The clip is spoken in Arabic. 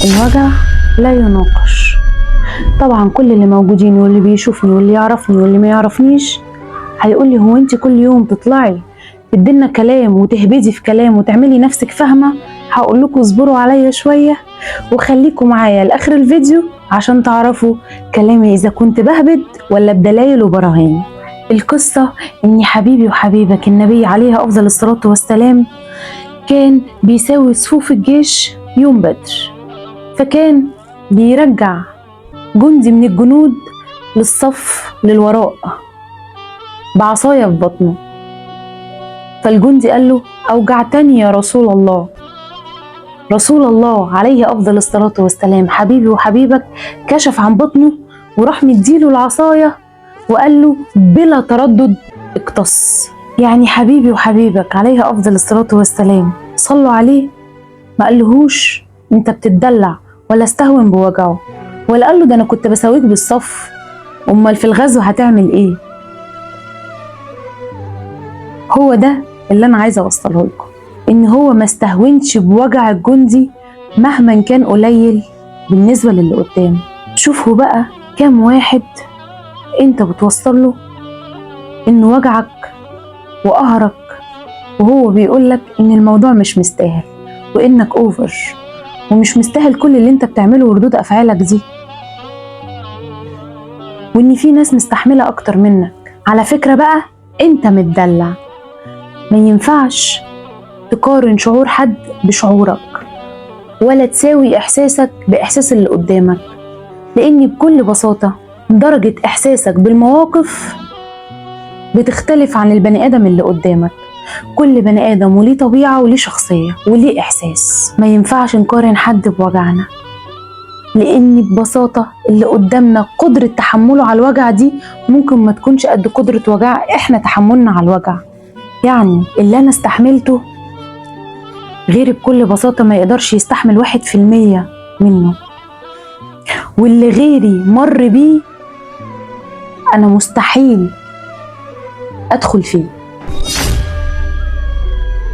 الوجع لا يناقش. طبعا كل اللي موجودين واللي بيشوفني واللي يعرفني واللي ما يعرفنيش هيقول لي هو انت كل يوم تطلعي تدينا كلام وتهبدي في كلام وتعملي نفسك فاهمه؟ هقول لكم اصبروا عليا شويه وخليكم معايا لاخر الفيديو عشان تعرفوا كلامي اذا كنت بهبد ولا بدلائل وبراهين. القصه ان حبيبي وحبيبك النبي عليه افضل الصلاه والسلام كان بيساوي صفوف الجيش يوم بدر، فكان بيرجع جندي من الجنود للصف للوراء بعصاية في بطنه. فالجندي قال له أوجعتني يا رسول الله. رسول الله عليه أفضل الصلاة والسلام حبيبي وحبيبك كشف عن بطنه وراح مديله العصاية وقال له بلا تردد اقتص. يعني حبيبي وحبيبك عليه أفضل الصلاة والسلام صلوا عليه ما قالهوش انت بتدلع ولا استهون بوجعه، ولا قال له ده انا كنت بساويك بالصف، امال في الغزو هتعمل ايه؟ هو ده اللي انا عايزه اوصله لكم، ان هو ما استهونش بوجع الجندي مهما كان قليل بالنسبه للي قدامه. شوفوا بقى كام واحد انت بتوصل له ان وجعك وقهرك وهو بيقولك ان الموضوع مش مستاهل وانك اوفر ومش مستاهل كل اللي انت بتعمله وردود افعالك دي، وان في ناس مستحمله اكتر منك. على فكره بقى انت متدلع، ما ينفعش تقارن شعور حد بشعورك ولا تساوي احساسك باحساس اللي قدامك، لان بكل بساطه درجه احساسك بالمواقف بتختلف عن البني ادم اللي قدامك. كل بني ادم وليه طبيعه وليه شخصيه وليه احساس. ما ينفعش نقارن حد بوجعنا، لان ببساطه اللي قدامنا قدره تحمله على الوجع دي ممكن ما تكونش قد قدره وجع احنا تحملنا على الوجع. يعني اللي انا استحملته غيري بكل بساطه ما يقدرش يستحمل 1% منه، واللي غيري مر بيه انا مستحيل ادخل فيه.